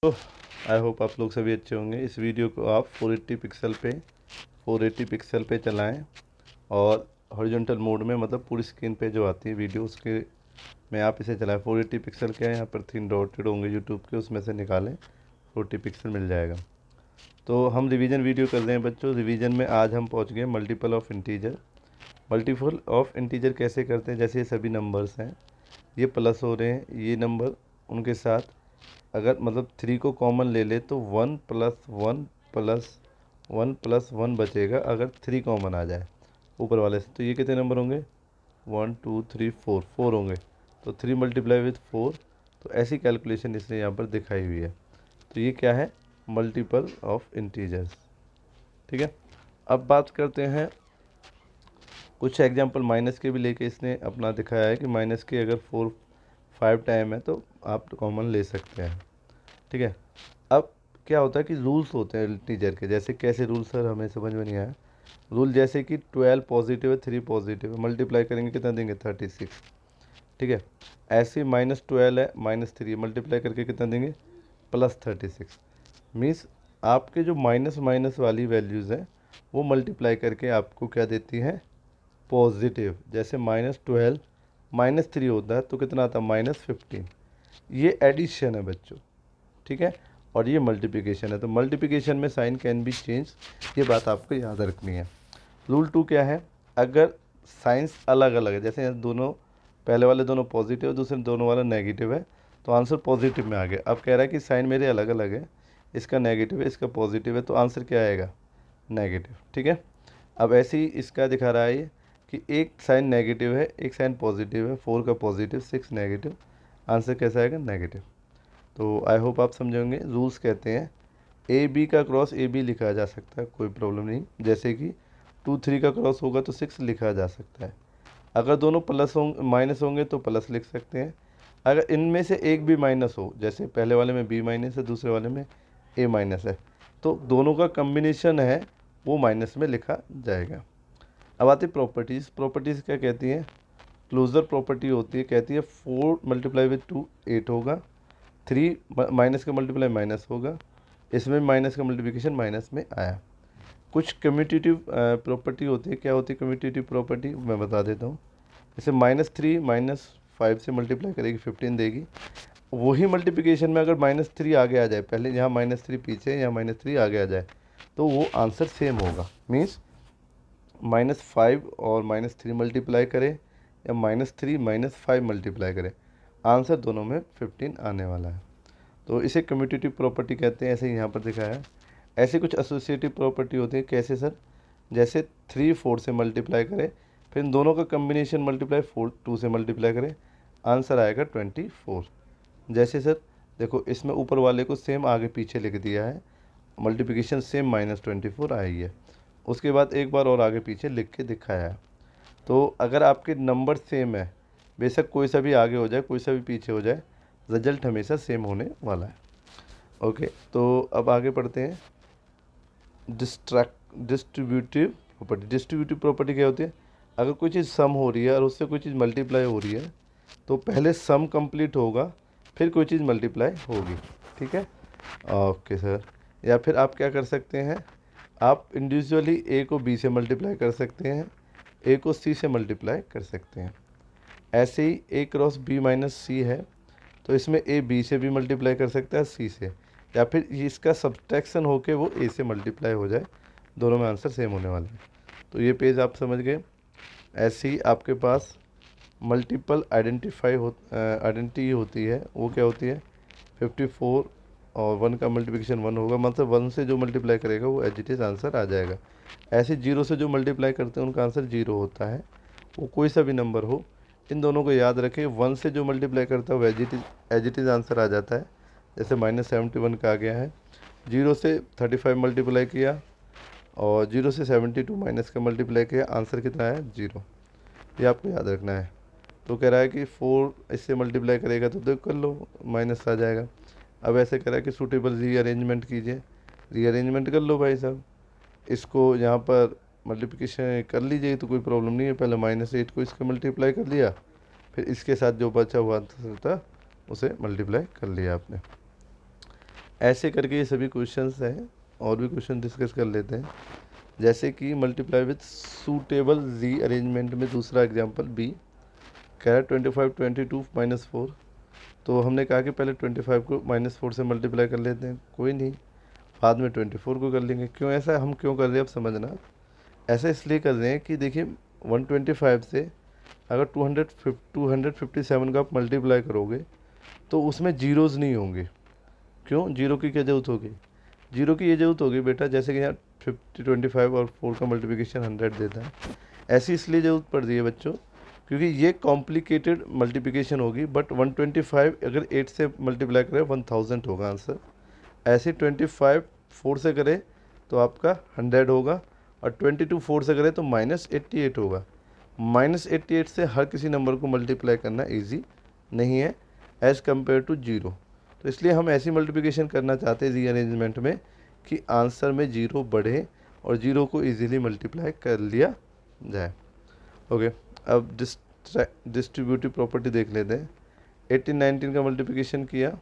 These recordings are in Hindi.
तो आई होप आप लोग सभी अच्छे होंगे। इस वीडियो को आप 480 पिक्सल पे चलाएं और हॉरिजॉन्टल मोड में, मतलब पूरी स्क्रीन पे जो आती है वीडियो उसके में आप इसे चलाएं। 480 पिक्सल के यहाँ पर 3 डॉटेड होंगे यूट्यूब के, उसमें से निकालें 40 पिक्सल मिल जाएगा। तो हम रिवीजन वीडियो कर रहे हैं बच्चों। रिवीजन में आज हम पहुँच गए multiple of integer. Multiple of integer कैसे करते हैं? जैसे ये सभी नंबर्स हैं, ये प्लस हो रहे हैं, ये नंबर उनके साथ अगर मतलब 3 को कॉमन ले ले तो 1 प्लस 1 बचेगा अगर 3 कॉमन आ जाए ऊपर वाले से। तो ये कितने नंबर होंगे? 1 2 3 4 4 होंगे। तो 3 मल्टीप्लाई विथ 4। तो ऐसी कैलकुलेशन इसने यहाँ पर दिखाई हुई है। तो ये क्या है? Multiple of integers. ठीक है, अब बात करते हैं कुछ एग्जांपल माइनस के भी लेके इसने अपना दिखाया है कि माइनस के अगर 5 टाइम है तो आप कॉमन ले सकते हैं। ठीक है, अब क्या होता है कि रूल्स होते हैं इंटीजर के। जैसे कैसे रूल सर? हमें समझ में नहीं आया। रूल जैसे कि 12 पॉजिटिव है, 3 पॉजिटिव है, मल्टीप्लाई करेंगे कितना देंगे? 36। ठीक है, ऐसे -12 है, -3 मल्टीप्लाई करके कितना देंगे? +36। मीन्स आपके जो माइनस माइनस वाली वैल्यूज़ हैं वो मल्टीप्लाई करके आपको क्या देती हैं? पॉजिटिव। जैसे -12 -3 होता है तो कितना आता है? -15। ये एडिशन है बच्चों। ठीक है, और ये मल्टीप्लिकेशन है। तो मल्टीप्लिकेशन में साइन कैन बी चेंज, ये बात आपको याद रखनी है। रूल 2 क्या है? अगर साइंस अलग अलग है, जैसे दोनों पहले वाले दोनों पॉजिटिव है, दूसरे दोनों वाला नेगेटिव है, तो आंसर पॉजिटिव में आ गया। अब कह रहा है कि साइन मेरे अलग अलग है, इसका नेगेटिव है, इसका पॉजिटिव है, तो आंसर क्या आएगा? नेगेटिव। ठीक है, अब ऐसे ही इसका दिखा रहा है ये कि एक साइन नेगेटिव है, एक साइन पॉजिटिव है, 4 का पॉजिटिव, 6 नेगेटिव, आंसर कैसा आएगा? नेगेटिव। तो आई होप आप समझेंगे। रूल्स कहते हैं ए बी का क्रॉस ए बी लिखा जा सकता है, कोई प्रॉब्लम नहीं। जैसे कि 2 3 का क्रॉस होगा तो 6 लिखा जा सकता है। अगर दोनों प्लस होंगे माइनस होंगे तो प्लस लिख सकते हैं। अगर इनमें से एक भी माइनस हो, जैसे पहले वाले में बी माइनस है, दूसरे वाले में ए माइनस है, तो दोनों का कम्बिनेशन है वो माइनस में लिखा जाएगा। अब आती प्रॉपर्टीज़। प्रॉपर्टीज़ क्या कहती हैं? क्लोजर प्रॉपर्टी होती है, कहती है 4 मल्टीप्लाई विथ 2 8 होगा, 3 माइनस का मल्टीप्लाई माइनस होगा, इसमें माइनस का मल्टीप्लिकेशन माइनस में आया। कुछ कम्यूटेटिव प्रॉपर्टी होती है। क्या होती है कम्यूटेटिव प्रॉपर्टी? मैं बता देता हूँ। जैसे -3 -5 से मल्टीप्लाई करेगी 15 देगी। वही मल्टीप्लिकेशन में अगर -3 आगे आ जाए, पहले यहाँ -3 पीछे, यहाँ -3 आगे आ जाए, तो वो आंसर सेम होगा। मीन्स -5 और -3 मल्टीप्लाई करें या -3 -5 मल्टीप्लाई करें, आंसर दोनों में 15 आने वाला है। तो इसे कम्यूटेटिव प्रॉपर्टी कहते हैं, ऐसे यहाँ पर दिखाया है। ऐसे कुछ एसोसिएटिव प्रॉपर्टी होती है। कैसे सर? जैसे 3 4 से मल्टीप्लाई करें, फिर इन दोनों का कम्बिनेशन मल्टीप्लाई 4 2 से मल्टीप्लाई करें, आंसर आएगा 24। जैसे सर देखो, इसमें ऊपर वाले को सेम आगे पीछे लिख दिया है, मल्टीप्लिकेशन सेम -24 आई है। उसके बाद एक बार और आगे पीछे लिख के दिखाया है। तो अगर आपके नंबर सेम है, बेशक कोई सा भी आगे हो जाए, कोई सा भी पीछे हो जाए, रिजल्ट हमेशा सेम होने वाला है। ओके, तो अब आगे पढ़ते हैं। Distributive property. डिस्ट्रीब्यूटिव प्रॉपर्टी क्या होती है? अगर कोई चीज़ सम हो रही है और उससे कोई चीज़ मल्टीप्लाई हो रही है, तो पहले सम कंप्लीट होगा, फिर कोई चीज़ मल्टीप्लाई होगी। ठीक है, ओके सर। या फिर आप क्या कर सकते हैं? आप इंडिविजुअली ए को बी से मल्टीप्लाई कर सकते हैं, ए को सी से मल्टीप्लाई कर सकते हैं। ऐसे ही ए क्रॉस बी माइनस सी है, तो इसमें ए बी से भी मल्टीप्लाई कर सकता है, सी से, या फिर इसका सब्सट्रैक्शन होके वो ए से मल्टीप्लाई हो जाए, दोनों में आंसर सेम होने वाले हैं। तो ये पेज आप समझ गए। ऐसे ही आपके पास मल्टीपल आइडेंटिटी होती है। वो क्या होती है? 54 और 1 का मल्टीप्लिकेशन 1 होगा, मतलब 1 से जो मल्टीप्लाई करेगा वो एज इट इज़ आंसर आ जाएगा। ऐसे 0 से जो मल्टीप्लाई करते हैं उनका आंसर 0 होता है, वो कोई सा भी नंबर हो। इन दोनों को याद रखें। 1 से जो मल्टीप्लाई करता है वो एज इट इज़ आंसर आ जाता है। जैसे -71 का आ गया है। 0 से 35 मल्टीप्लाई किया और 0 से 72 माइनस का मल्टीप्लाई किया, आंसर कितना है? 0। ये आपको याद रखना है। तो कह रहा है कि 4 इससे मल्टीप्लाई करेगा तो देख कर लो, माइनस आ जाएगा। अब ऐसे कह रहा है कि सूटेबल रीअरेंजमेंट कीजिए, रीअरेंजमेंट कर लो भाई साहब। इसको यहाँ पर मल्टीप्लिकेशन कर लीजिए तो कोई प्रॉब्लम नहीं है। पहले -8 को इसके मल्टीप्लाई कर लिया, फिर इसके साथ जो बचा हुआ था उसे मल्टीप्लाई कर लिया आपने। ऐसे करके ये सभी क्वेश्चंस हैं, और भी क्वेश्चन डिस्कस कर लेते हैं। जैसे कि मल्टीप्लाई विथ सूटेबल जी अरेंजमेंट में दूसरा एग्जांपल बी कह रहा है 25 22 -4। तो हमने कहा कि पहले 25 को -4 से मल्टीप्लाई कर लेते हैं, कोई नहीं, बाद में 24 को कर लेंगे। क्यों ऐसा हम क्यों कर रहे हैं, अब समझना। ऐसा इसलिए कर रहे हैं कि देखिए 125 से अगर 257 का आप मल्टीप्लाई करोगे तो उसमें जीरोज़ नहीं होंगे। क्यों, जीरो की क्या ज़रूरत होगी, जीरो की ये ज़रूरत होगी बेटा, जैसे कि यहाँ 25 और 4 का मल्टीप्लिकेशन 100 देता है, ऐसी इसलिए ज़रूरत पड़ रही है बच्चों क्योंकि ये कॉम्प्लिकेटेड मल्टीप्लिकेशन होगी। बट 125 अगर 8 से मल्टीप्लाई करें 1000 होगा आंसर। ऐसे 25 4 से करें तो आपका 100 होगा, और 22 4 से करें तो -88 होगा। -88 से हर किसी नंबर को मल्टीप्लाई करना इजी नहीं है एज़ कम्पेयर टू जीरो। तो इसलिए हम ऐसी मल्टीप्लिकेशन करना चाहते हैं रीअरेंजमेंट में कि आंसर में जीरो बढ़े और जीरो को इजीली मल्टीप्लाई कर लिया जाए। ओके, अब डिस्ट्रीब्यूटिव प्रॉपर्टी देख लेते हैं। 18 19 का मल्टीप्लिकेशन किया,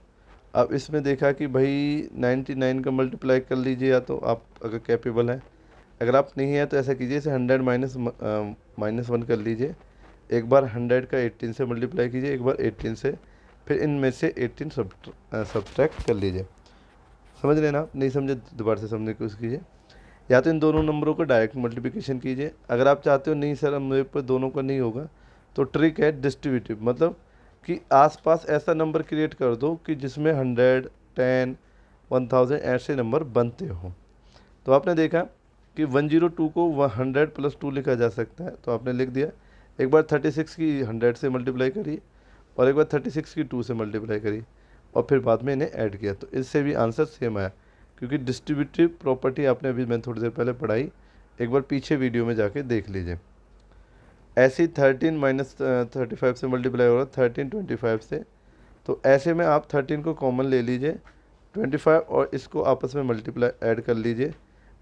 अब इसमें देखा कि भाई 99 का मल्टीप्लाई कर लीजिए, या तो आप अगर कैपेबल हैं, अगर आप नहीं है तो ऐसा कीजिए, इसे 100 -1 कर लीजिए। एक बार 100 का 18 से मल्टीप्लाई कीजिए, एक बार 18 से, फिर इनमें से 18 सब्ट्रैक्ट कर लीजिए। समझ लेना, आप नहीं समझे दोबारा से समझने की कोशिश कीजिए। या तो इन दोनों नंबरों को डायरेक्ट मल्टीप्लिकेशन कीजिए। अगर आप चाहते हो नहीं सर मेरे पर दोनों का नहीं होगा, तो ट्रिक है डिस्ट्रीब्यूटिव, मतलब कि आसपास ऐसा नंबर क्रिएट कर दो कि जिसमें 100 10 1000 ऐसे नंबर बनते हों। तो आपने देखा कि 102 को 100 + 2 लिखा जा सकता है, तो आपने लिख दिया। एक बार 36 की 100 से मल्टीप्लाई करी, और एक बार 36 की 2 से मल्टीप्लाई करी, और फिर बाद में इन्हें ऐड किया, तो इससे भी आंसर सेम आया। क्योंकि डिस्ट्रीब्यूटिव प्रॉपर्टी आपने अभी मैंने थोड़ी देर पहले पढ़ाई, एक बार पीछे वीडियो में जाके देख लीजिए। ऐसे 13 -35 से मल्टीप्लाई होगा 13 25 से, तो ऐसे में आप 13 को कॉमन ले लीजिए, 25 और इसको आपस में मल्टीप्लाई ऐड कर लीजिए।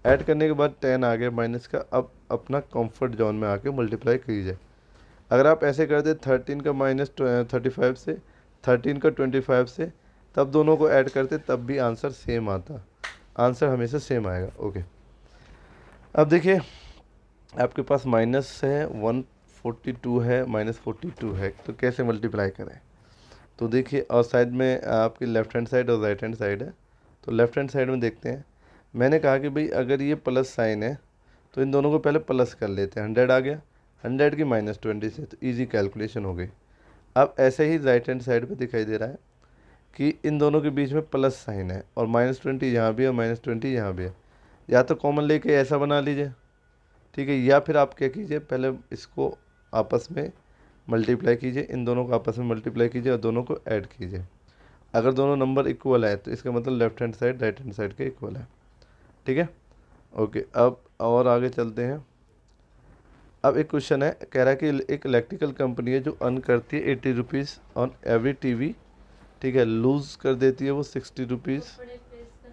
ऐड करने के बाद 10 आ गया माइनस का, अब अपना कंफर्ट जोन में आके मल्टीप्लाई कीजिए। अगर आप ऐसे कर दे 13 का -35 से, 13 का 25 से, तब दोनों को ऐड करते तब भी आंसर सेम आता, आंसर हमेशा सेम आएगा। ओके, अब देखिए आपके पास माइनस है 142 है, -42 है, तो कैसे मल्टीप्लाई करें। तो देखिए, और साइड में आपकी लेफ़्ट हैंड साइड और राइट हैंड साइड है, तो लेफ़्ट हैंड साइड में देखते हैं। मैंने कहा कि भाई अगर ये प्लस साइन है तो इन दोनों को पहले प्लस कर लेते हैं। 100 आ गया, 100 की -20 से, तो इजी कैलकुलेशन हो गई। अब ऐसे ही राइट हैंड साइड पे दिखाई दे रहा है कि इन दोनों के बीच में प्लस साइन है, और -20 यहाँ भी है और -20 यहाँ भी है। या तो कॉमन लेके ऐसा बना लीजिए, ठीक है, या फिर आप क्या कीजिए, पहले इसको आपस में मल्टीप्लाई कीजिए, इन दोनों को आपस में मल्टीप्लाई कीजिए और दोनों को ऐड कीजिए। अगर दोनों नंबर इक्वल है तो इसका मतलब left hand side right hand side के इक्वल है, ठीक है। ओके, अब और आगे चलते हैं। अब एक क्वेश्चन है, कह रहा है कि एक इलेक्ट्रिकल कंपनी है जो अर्न करती है 80 रुपीज़ ऑन एवरी टीवी, ठीक है, लूज़ कर देती है वो 60 रुपीज़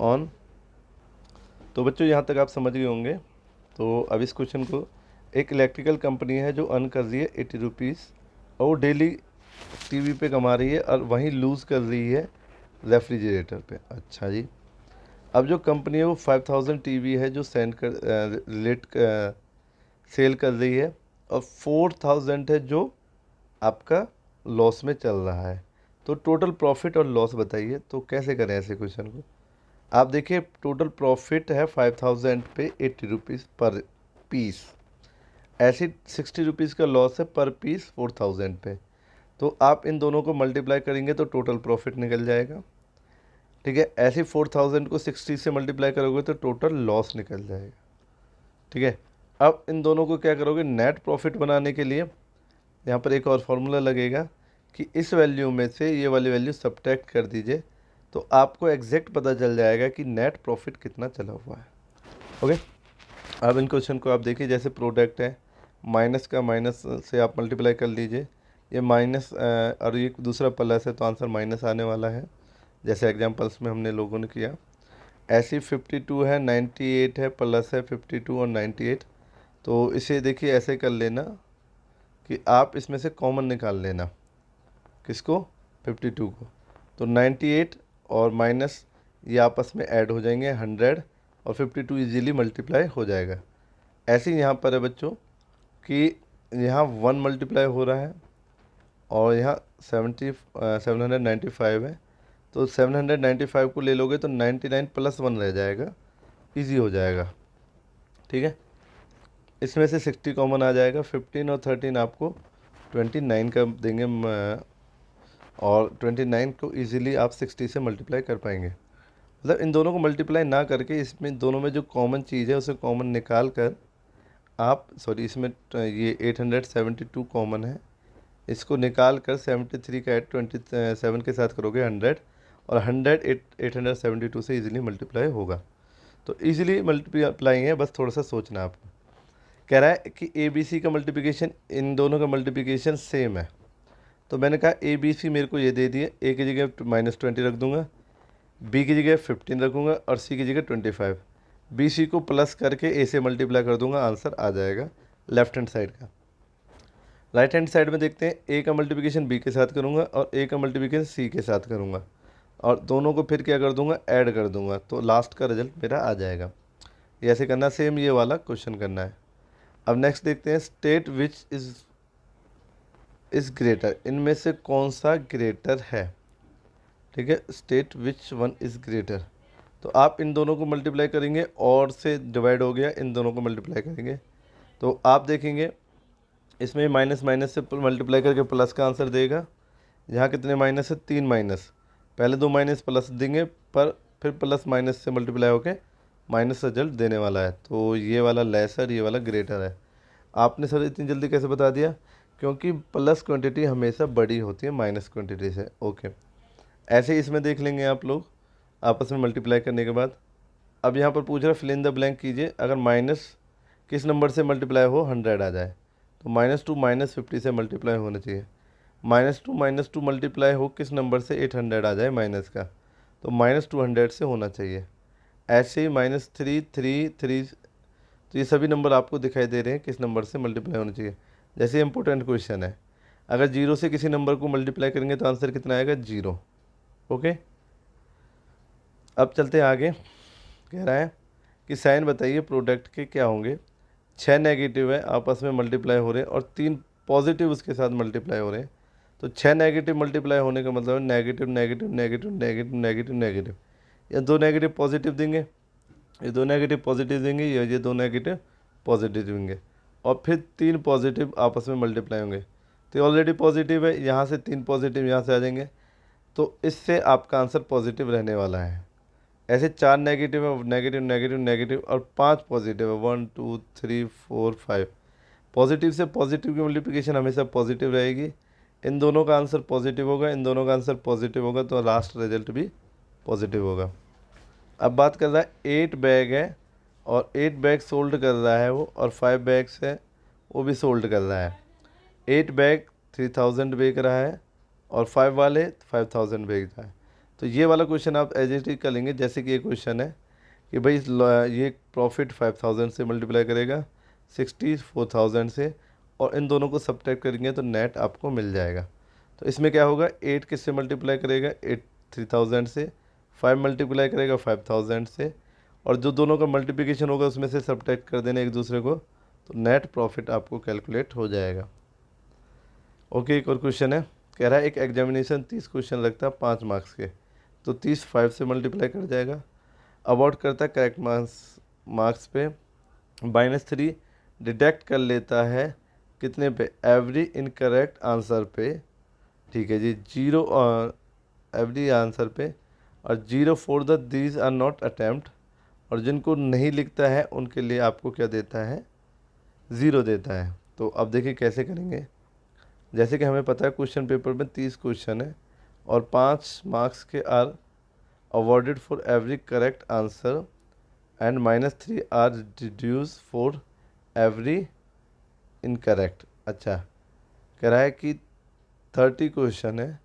ऑन। तो बच्चों यहाँ तक आप समझ गए होंगे। तो अब इस क्वेश्चन को, एक इलेक्ट्रिकल कंपनी है जो अर्न कर रही है 80 रुपीज़ और वो डेली टीवी पे कमा रही है, और वहीं लूज़ कर रही है रेफ्रिजरेटर पे। अच्छा जी, अब जो कंपनी है वो 5000 टीवी है जो सेल कर रही है, और 4000 है जो आपका लॉस में चल रहा है। तो टोटल प्रॉफिट और लॉस बताइए। तो कैसे करें ऐसे क्वेश्चन को। आप देखिए, टोटल प्रॉफिट है 5000 पे 80 रुपीज़ पर पीस, ऐसे 60 रुपीज़ का लॉस है पर पीस 4000 पे। तो आप इन दोनों को मल्टीप्लाई करेंगे तो टोटल प्रॉफिट निकल जाएगा, ठीक है। ऐसे 4000 को 60 से मल्टीप्लाई करोगे तो टोटल लॉस निकल जाएगा, ठीक है। अब इन दोनों को क्या करोगे, नेट प्रॉफिट बनाने के लिए यहाँ पर एक और फार्मूला लगेगा कि इस वैल्यू में से ये वाली वैल्यू सब्ट्रैक्ट कर दीजिए, तो आपको एग्जैक्ट पता चल जाएगा कि नेट प्रॉफिट कितना चला हुआ है। ओके, अब इन क्वेश्चन को आप देखिए, जैसे प्रोडक्ट है, माइनस का माइनस से आप मल्टीप्लाई कर लीजिए, ये माइनस और ये दूसरा प्लस है तो आंसर माइनस आने वाला है, जैसे एग्जांपल्स में हमने लोगों ने किया। ऐसी 52 है, 98 है, प्लस है 52 और 98, तो इसे देखिए ऐसे कर लेना कि आप इसमें से कॉमन निकाल लेना, किसको, 52 को। तो 98 और माइनस ये आपस में ऐड हो जाएंगे 100 और 52 इजीली मल्टीप्लाई हो जाएगा। ऐसे ही यहाँ पर है बच्चों कि यहाँ 1 मल्टीप्लाई हो रहा है और यहाँ 795 है, तो 795 को ले लोगे तो 99 प्लस 1 रह जाएगा, इजी हो जाएगा। ठीक है, इसमें से 60 कॉमन आ जाएगा, 15 और 13 आपको 29 का देंगे और 29 को इजीली आप 60 से मल्टीप्लाई कर पाएंगे। मतलब इन दोनों को मल्टीप्लाई ना करके इसमें दोनों में जो कॉमन चीज़ है उसे कॉमन निकाल कर आप इसमें ये 872 कॉमन है, इसको निकाल कर 73 का ऐड 27 के साथ करोगे 100 और 100 872 से इजीली मल्टीप्लाई होगा। तो इजीली मल्टीप्लाई है, बस थोड़ा सा सोचना आपको। कह रहा है कि ए बी सी का मल्टीप्लिकेशन, इन दोनों का मल्टीप्लिकेशन सेम है, तो मैंने कहा ए बी सी मेरे को ये दे दिए, ए की जगह -20 रख दूंगा, बी की जगह 15 रखूँगा और सी की जगह 25। बी सी को प्लस करके ए से मल्टीप्लाई कर दूंगा, आंसर आ जाएगा लेफ्ट हैंड साइड का। राइट हैंड साइड में देखते हैं, ए का मल्टीप्लिकेशन बी के साथ करूँगा और ए का मल्टीप्लिकेशन सी के साथ करूँगा और दोनों को फिर क्या कर दूंगा, ऐड कर दूंगा, तो लास्ट का रिजल्ट मेरा आ जाएगा। ये ऐसे करना, सेम ये वाला क्वेश्चन करना है। अब नेक्स्ट देखते हैं, स्टेट विच इज़ ग्रेटर, इनमें से कौन सा ग्रेटर है। ठीक है, state which one is greater, तो आप इन दोनों को मल्टीप्लाई करेंगे और से डिवाइड हो गया, इन दोनों को मल्टीप्लाई करेंगे तो आप देखेंगे इसमें माइनस माइनस से मल्टीप्लाई करके प्लस का आंसर देगा। यहाँ कितने माइनस है, 3 माइनस, पहले 2 माइनस प्लस देंगे पर फिर प्लस माइनस से मल्टीप्लाई होके माइनस रिजल्ट देने वाला है, तो ये वाला लेसर, ये वाला ग्रेटर है। आपने सर इतनी जल्दी कैसे बता दिया, क्योंकि प्लस क्वांटिटी हमेशा बड़ी होती है माइनस क्वांटिटी से। ओके, ऐसे ही इसमें देख लेंगे आप लोग आपस में मल्टीप्लाई करने के बाद। अब यहाँ पर पूछ रहा है फिल इन द ब्लैंक कीजिए, अगर माइनस किस नंबर से मल्टीप्लाई हो 100 आ जाए, तो -2 -50 से मल्टीप्लाई होना चाहिए। -2 मल्टीप्लाई हो किस नंबर से 800 आ जाए माइनस का, तो -200 से होना चाहिए। ऐसे ही -3 3 3, तो ये सभी नंबर आपको दिखाई दे रहे हैं किस नंबर से मल्टीप्लाई होना चाहिए। जैसे इंपॉर्टेंट क्वेश्चन है, अगर 0 से किसी नंबर को मल्टीप्लाई करेंगे तो आंसर कितना आएगा, 0। ओके, अब चलते हैं आगे। कह रहा है कि साइन बताइए प्रोडक्ट के क्या होंगे। 6 नेगेटिव है आपस में मल्टीप्लाई हो रहे हैं और 3 पॉजिटिव उसके साथ मल्टीप्लाई हो रहे हैं, तो 6 नेगेटिव मल्टीप्लाई होने का मतलब है negative negative negative negative negative negative, या 2 नेगेटिव पॉजिटिव देंगे, ये 2 नेगेटिव पॉजिटिव देंगे, ये 2 नेगेटिव पॉजिटिव देंगे और फिर 3 पॉजिटिव आपस में मल्टीप्लाई होंगे। तो ऑलरेडी पॉजिटिव है, यहाँ से 3 पॉजिटिव यहाँ से आ जाएंगे, तो इससे आपका आंसर पॉजिटिव रहने वाला है। ऐसे 4 नेगेटिव है, नेगेटिव नेगेटिव नेगेटिव और 5 पॉजिटिव है, 1 2 3 4 5। पॉजिटिव से पॉजिटिव की मल्टीप्लिकेशन हमेशा पॉजिटिव रहेगी, इन दोनों का आंसर पॉजिटिव होगा, इन दोनों का आंसर पॉजिटिव होगा, तो लास्ट रिजल्ट भी पॉजिटिव होगा। अब बात कर रहा है 8 बैग है और 8 बैग सोल्ड कर रहा है वो, और 5 बैग्स है वो भी सोल्ड कर रहा है। 8 बैग 3000 बेच रहा है और 5 वाले 5000 बेच रहा है। तो ये वाला क्वेश्चन आप एज इट इज कर लेंगे, जैसे कि ये क्वेश्चन है कि भाई ये प्रॉफिट 5000 से मल्टीप्लाई करेगा 64,000 से, और इन दोनों को सब्ट्रैक्ट करेंगे तो नेट आपको मिल जाएगा। तो इसमें क्या होगा, 8 किससे मल्टीप्लाई करेगा, 8 3000 से, 5 मल्टीप्लाई करेगा 5000 से, और जो दोनों का मल्टीप्लिकेशन होगा उसमें से सब्ट्रैक्ट कर देना एक दूसरे को, तो नेट प्रॉफिट आपको कैलकुलेट हो जाएगा। ओके, एक और क्वेश्चन है, कह रहा है एक एग्जामिनेशन 30 क्वेश्चन लगता है 5 मार्क्स के, तो 30 5 से मल्टीप्लाई कर जाएगा। अवॉर्ड करता है करेक्ट मार्क्स पे -3 डिडक्ट कर लेता है कितने पे, एवरी इनकरेक्ट आंसर पे। ठीक है जी, 0 एवरी आंसर पे, और 0 for the these are not attempt, और जिनको नहीं लिखता है उनके लिए आपको क्या देता है, 0 देता है। तो अब देखिए कैसे करेंगे। जैसे कि हमें पता है क्वेश्चन पेपर में 30 क्वेश्चन है और 5 मार्क्स के are awarded for every correct answer and -3 are deduce for every incorrect. अच्छा, कह रहा है कि 30 क्वेश्चन है,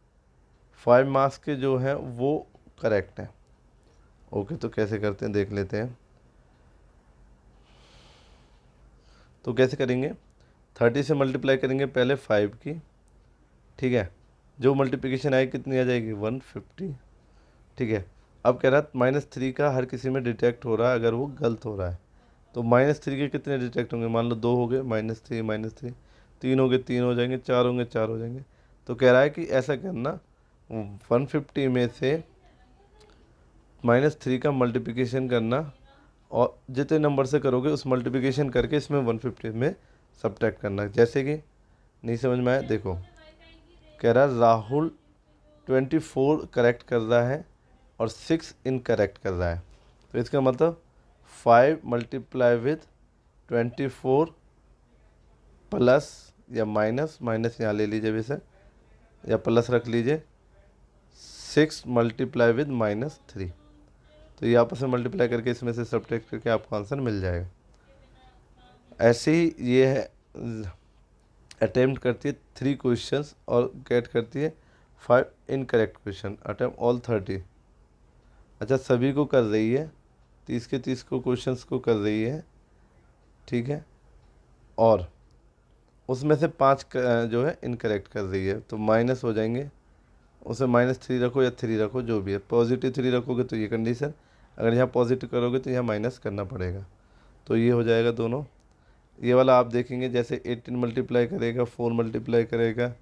5 मार्क्स के जो हैं वो करेक्ट हैं। ओके, तो कैसे करते हैं देख लेते हैं। तो कैसे करेंगे, 30 से मल्टीप्लाई करेंगे पहले 5 की, ठीक है, जो मल्टीप्लिकेशन आएगी कितनी आ जाएगी, 150। ठीक है, अब कह रहा है -3 का हर किसी में डिटेक्ट हो रहा है अगर वो गलत हो रहा है। तो -3 के कितने डिटेक्ट होंगे, मान लो 2 हो गए, -3 -3, 3 हो गए, 3 हो जाएंगे, 4 होंगे, 4 हो जाएंगे। तो कह रहा है कि ऐसा करना, 150 में से -3 का मल्टीप्लिकेशन करना, और जितने नंबर से करोगे उस मल्टीप्लिकेशन करके इसमें 150 में सब्ट्रैक्ट करना। जैसे कि नहीं समझ में आया, देखो कह रहा है राहुल 24 करेक्ट कर रहा है और 6 इनकरेक्ट कर रहा है। तो इसका मतलब 5 मल्टीप्लाई विथ 24 प्लस या माइनस, माइनस यहाँ ले लीजिए वैसे, या प्लस रख लीजिए, 6 मल्टीप्लाई विद -3। तो ये आपस में मल्टीप्लाई करके इसमें से सब्ट्रैक्ट करके आपको आंसर मिल जाएगा। ऐसे ही ये है, अटेम्प्ट करती है 3 क्वेश्चंस और गेट करती है 5 इनकरेक्ट क्वेश्चन, अटेम्प्ट ऑल 30। अच्छा, सभी को कर रही है, 30 के 30 को क्वेश्चंस को कर रही है, ठीक है, और उसमें से 5 जो है इनकरेक्ट कर रही है, तो माइनस हो जाएंगे। उसे -3 रखो या 3 रखो, जो भी है। पॉजिटिव 3 रखोगे तो ये कंडीशन, अगर यहाँ पॉजिटिव करोगे तो यहाँ माइनस करना पड़ेगा। तो ये हो जाएगा दोनों। ये वाला आप देखेंगे जैसे 18 मल्टीप्लाई करेगा, 4 मल्टीप्लाई करेगा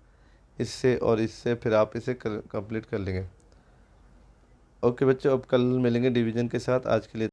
इससे और इससे, फिर आप इसे कंप्लीट कर लेंगे। ओके बच्चों, अब कल मिलेंगे डिवीजन के साथ। आज के लिए